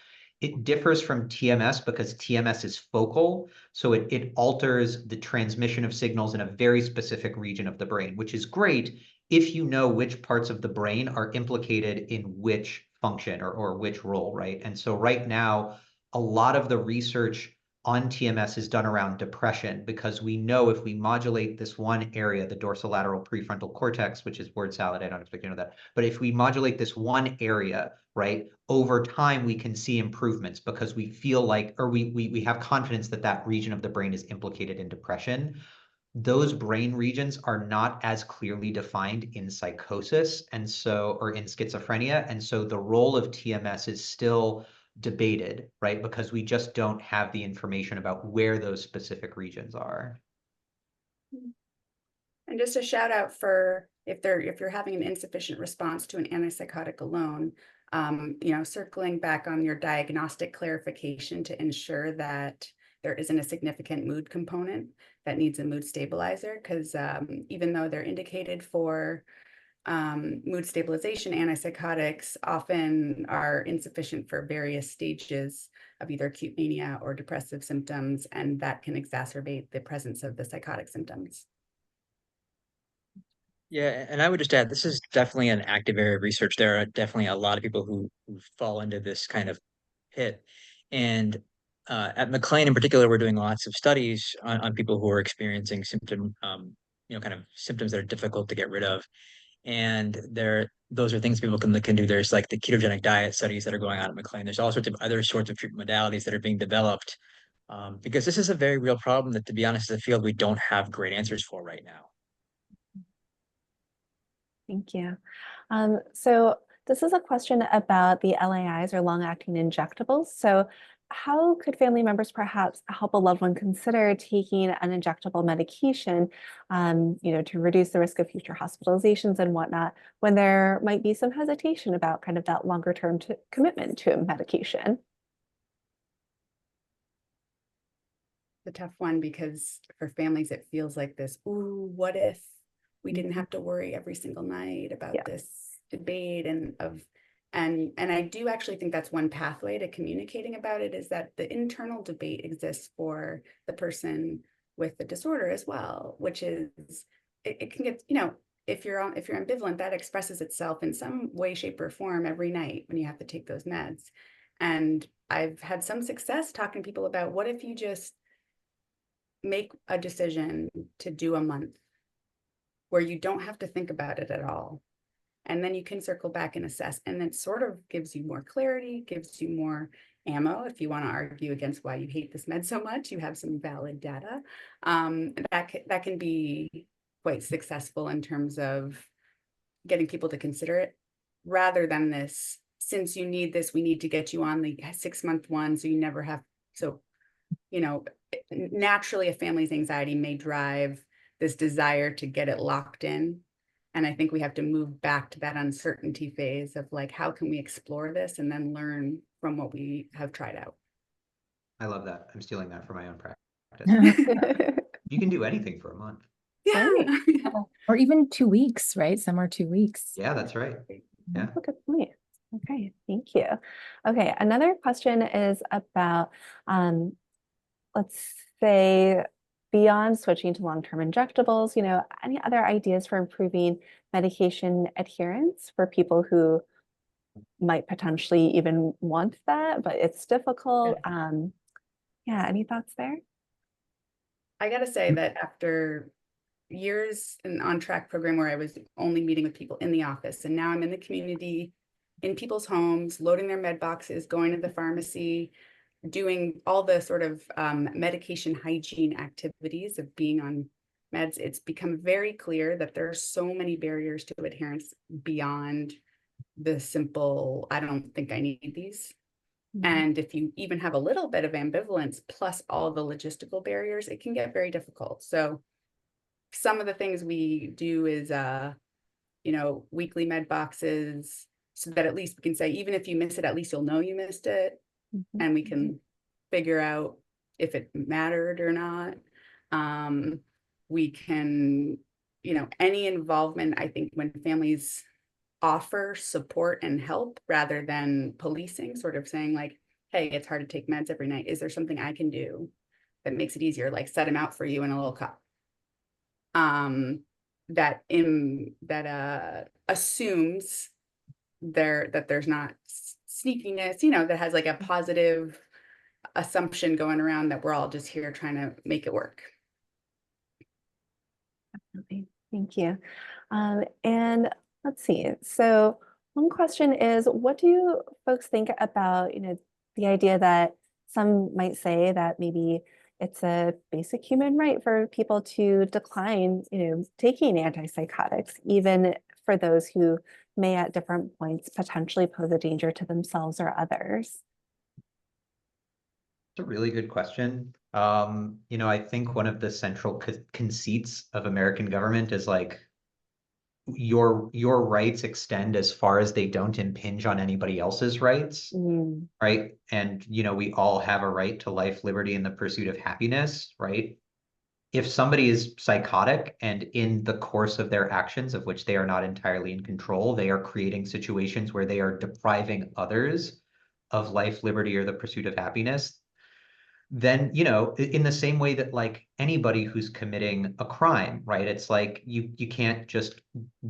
It differs from TMS because TMS is focal, so it alters the transmission of signals in a very specific region of the brain, which is great if you know which parts of the brain are implicated in which function or which role, right? And so right now, a lot of the research on TMS is done around depression, because we know if we modulate this one area, the dorsolateral prefrontal cortex, which is word salad, I don't expect you to know that, but if we modulate this one area, right, over time we can see improvements because we feel like, or we have confidence that that region of the brain is implicated in depression. Those brain regions are not as clearly defined in psychosis, and so, or in schizophrenia, and so the role of TMS is still debated, right? Because we just don't have the information about where those specific regions are. And just a shout out for if you're having an insufficient response to an antipsychotic alone, circling back on your diagnostic clarification to ensure that there isn't a significant mood component that needs a mood stabilizer, because even though they're indicated for mood stabilization, antipsychotics often are insufficient for various stages of either acute mania or depressive symptoms, and that can exacerbate the presence of the psychotic symptoms. Yeah, and I would just add, this is definitely an active area of research. There are definitely a lot of people who fall into this kind of pit. And at McLean in particular, we're doing lots of studies on people who are experiencing kind of symptoms that are difficult to get rid of. And those are things people can do. There's like the ketogenic diet studies that are going on at McLean. There's all sorts of other sorts of treatment modalities that are being developed, because this is a very real problem that, to be honest, as a field, we don't have great answers for right now. Thank you. So this is a question about the LAIs, or long-acting injectables. So how could family members perhaps help a loved one consider taking an injectable medication, to reduce the risk of future hospitalizations and whatnot, when there might be some hesitation about kind of that longer-term commitment to a medication? The tough one, because for families, it feels like this, ooh, what if we didn't have to worry every single night about this debate and I do actually think that's one pathway to communicating about it, is that the internal debate exists for the person with the disorder as well, which is it can get, if you're ambivalent, that expresses itself in some way, shape, or form every night when you have to take those meds. And I've had some success talking to people about, what if you just make a decision to do a month where you don't have to think about it at all. And then you can circle back and assess, and it sort of gives you more clarity, gives you more ammo. If you want to argue against why you hate this med so much, you have some valid data. That can be quite successful in terms of getting people to consider it, rather than this, since you need this, we need to get you on the 6-month one, so you never have. So, naturally a family's anxiety may drive this desire to get it locked in. And I think we have to move back to that uncertainty phase of like, how can we explore this and then learn from what we have tried out? I love that. I'm stealing that for my own practice. You can do anything for a month. Yeah. Or even 2 weeks, right? Some are 2 weeks. Yeah, that's right. Yeah. That's a good point. Okay, thank you. Okay, another question is about, let's say beyond switching to long-term injectables, any other ideas for improving medication adherence for people who might potentially even want that, but it's difficult? Yeah, any thoughts there? I gotta say that after years in on-track program where I was only meeting with people in the office, and now I'm in the community, in people's homes, loading their med boxes, going to the pharmacy, doing all the sort of medication hygiene activities of being on meds, it's become very clear that there are so many barriers to adherence beyond the simple, I don't think I need these. And if you even have a little bit of ambivalence plus all the logistical barriers, it can get very difficult. So some of the things we do is, weekly med boxes, so that at least we can say, even if you miss it, at least you'll know you missed it. And we can figure out if it mattered or not. We can, any involvement, I think when families offer support and help rather than policing, sort of saying like, hey, it's hard to take meds every night. Is there something I can do that makes it easier? Like set them out for you in a little cup. That assumes that there's not sneakiness, that has like a positive assumption going around that we're all just here trying to make it work. Definitely. Thank you. And let's see. So one question is, what do folks think about, the idea that some might say that maybe it's a basic human right for people to decline, taking antipsychotics, even for those who may at different points potentially pose a danger to themselves or others? It's a really good question. I think one of the central conceits of American government is like your rights extend as far as they don't impinge on anybody else's rights, right? And we all have a right to life, liberty, and the pursuit of happiness, right? If somebody is psychotic and in the course of their actions, of which they are not entirely in control, they are creating situations where they are depriving others of life, liberty, or the pursuit of happiness, then, in the same way that like anybody who's committing a crime, right? It's like you can't just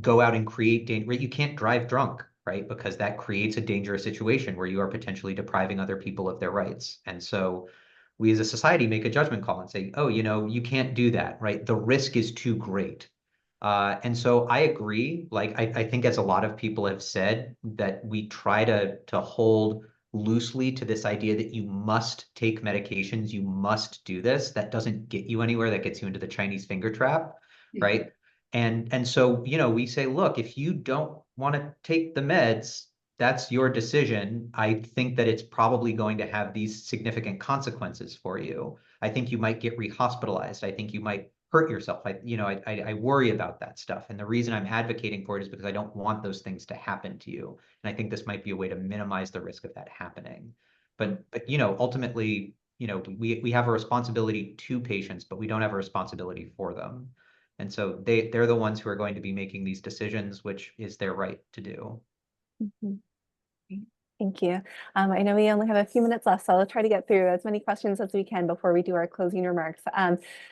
go out and create danger. You can't drive drunk, right? Because that creates a dangerous situation where you are potentially depriving other people of their rights. And so we as a society make a judgment call and say, oh, you can't do that, right? The risk is too great. And so I agree. Like I think as a lot of people have said, that we try to hold loosely to this idea that you must take medications, you must do this. That doesn't get you anywhere. That gets you into the Chinese finger trap, right? And so, we say, look, if you don't want to take the meds, that's your decision. I think that it's probably going to have these significant consequences for you. I think you might get rehospitalized. I think you might hurt yourself. I worry about that stuff. And the reason I'm advocating for it is because I don't want those things to happen to you. And I think this might be a way to minimize the risk of that happening. But ultimately, we have a responsibility to patients, but we don't have a responsibility for them. And so they're the ones who are going to be making these decisions, which is their right to do. Thank you. I know we only have a few minutes left, so I'll try to get through as many questions as we can before we do our closing remarks.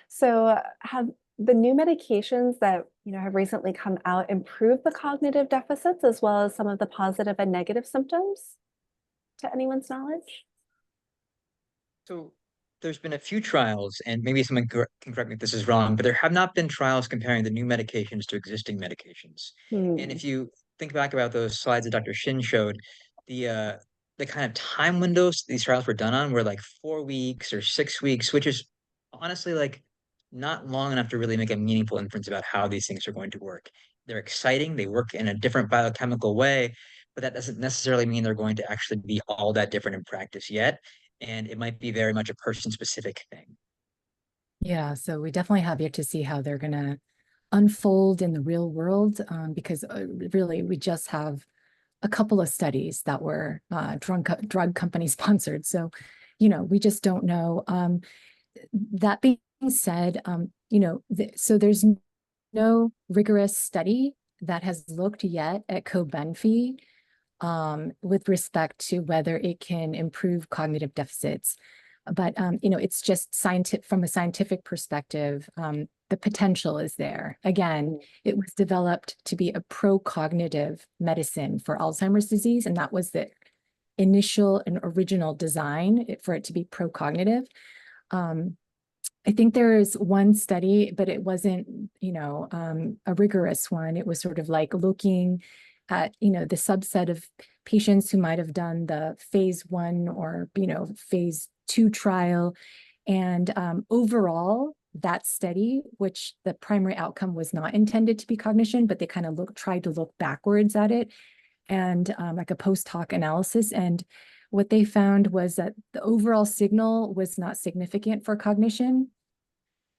So have the new medications that have recently come out improved the cognitive deficits as well as some of the positive and negative symptoms, to anyone's knowledge? So there's been a few trials, and maybe someone can correct me if this is wrong, but there have not been trials comparing the new medications to existing medications. And if you think back about those slides that Dr. Shinn showed, the kind of time windows these trials were done on were like 4 weeks or 6 weeks, which is honestly like not long enough to really make a meaningful inference about how these things are going to work. They're exciting, they work in a different biochemical way, but that doesn't necessarily mean they're going to actually be all that different in practice yet. And it might be very much a person-specific thing. Yeah, so we definitely have yet to see how they're going to unfold in the real world, because really we just have a couple of studies that were drug company sponsored. So, we just don't know. That being said, so there's no rigorous study that has looked yet at cobenfy with respect to whether it can improve cognitive deficits. But, it's just scientific from a scientific perspective, the potential is there. Again, it was developed to be a pro-cognitive medicine for Alzheimer's disease, and that was the initial and original design for it to be pro-cognitive. I think there is one study, but it wasn't, a rigorous one. It was sort of like looking at, the subset of patients who might have done the phase 1 or, phase 2 trial. And overall, that study, which the primary outcome was not intended to be cognition, but they kind of tried to look backwards at it and like a post hoc analysis. And what they found was that the overall signal was not significant for cognition.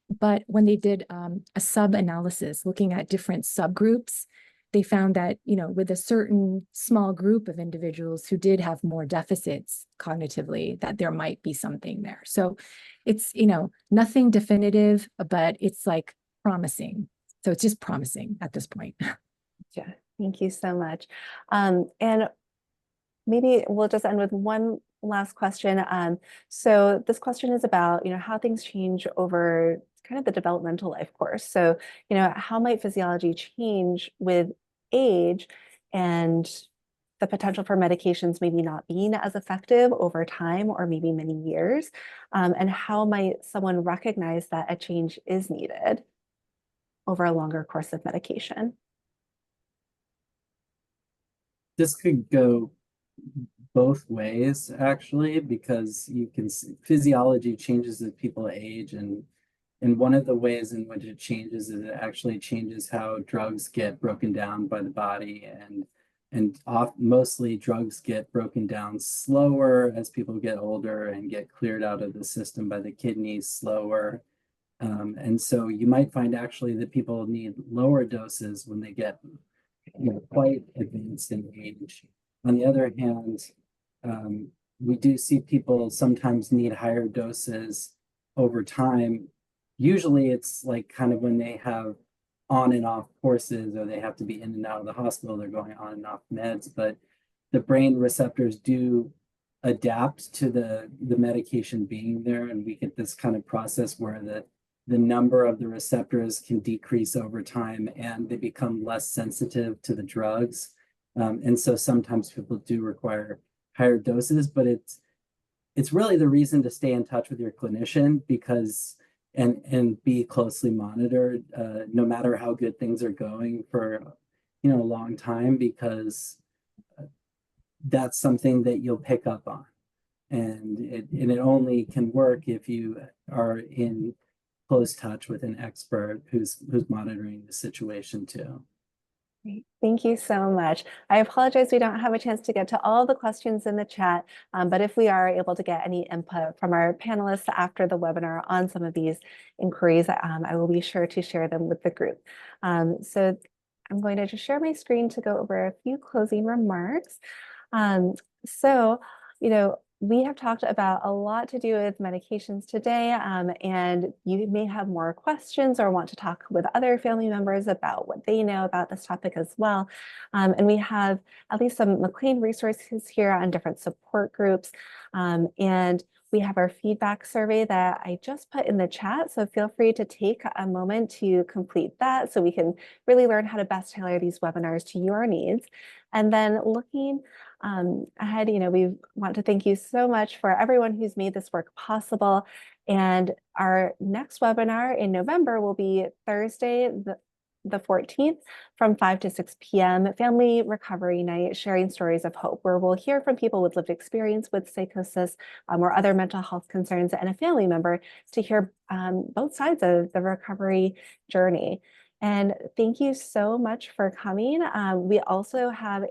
But when they did a sub-analysis looking at different subgroups, they found that, with a certain small group of individuals who did have more deficits cognitively, that there might be something there. So it's, nothing definitive, but it's like promising. So it's just promising at this point. Yeah, thank you so much. And maybe we'll just end with one last question. So this question is about, how things change over kind of the developmental life course. So, how might physiology change with age and the potential for medications maybe not being as effective over time or maybe many years? And how might someone recognize that a change is needed over a longer course of medication? This could go both ways, actually, because you can see physiology changes as people age, and one of the ways in which it changes is it actually changes how drugs get broken down by the body, and mostly drugs get broken down slower as people get older and get cleared out of the system by the kidneys slower. And so you might find actually that people need lower doses when they get quite advanced in age. On the other hand, we do see people sometimes need higher doses over time. Usually it's like kind of when they have on and off courses, or they have to be in and out of the hospital, they're going on and off meds, but the brain receptors do adapt to the medication being there, and we get this kind of process where the number of the receptors can decrease over time and they become less sensitive to the drugs. And so sometimes people do require higher doses, but it's really the reason to stay in touch with your clinician, because and be closely monitored, no matter how good things are going for a long time, because that's something that you'll pick up on, and it only can work if you are in close touch with an expert who's monitoring the situation too. Great. Thank you so much. I apologize we don't have a chance to get to all the questions in the chat, but if we are able to get any input from our panelists after the webinar on some of these inquiries, I will be sure to share them with the group. So I'm going to just share my screen to go over a few closing remarks. So, we have talked about a lot to do with medications today, and you may have more questions or want to talk with other family members about what they know about this topic as well. And we have at least some McLean resources here on different support groups. And we have our feedback survey that I just put in the chat, so feel free to take a moment to complete that so we can really learn how to best tailor these webinars to your needs. And then looking ahead, we want to thank you so much for everyone who's made this work possible. And our next webinar in November will be Thursday, the 14th from 5 to 6 p.m. Family Recovery Night, Sharing Stories of Hope, where we'll hear from people with lived experience with psychosis or other mental health concerns, and a family member to hear both sides of the recovery journey. And thank you so much for coming. We also have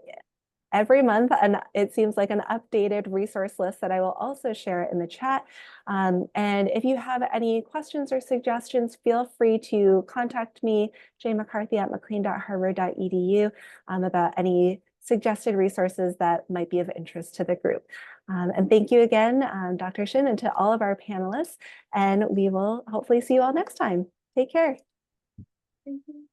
every month, and it seems like an updated resource list that I will also share in the chat. And if you have any questions or suggestions, feel free to contact me, jmccarthy@mclean.harvard.edu, about any suggested resources that might be of interest to the group. And thank you again, Dr. Shinn, and to all of our panelists. And we will hopefully see you all next time. Take care. Thank you.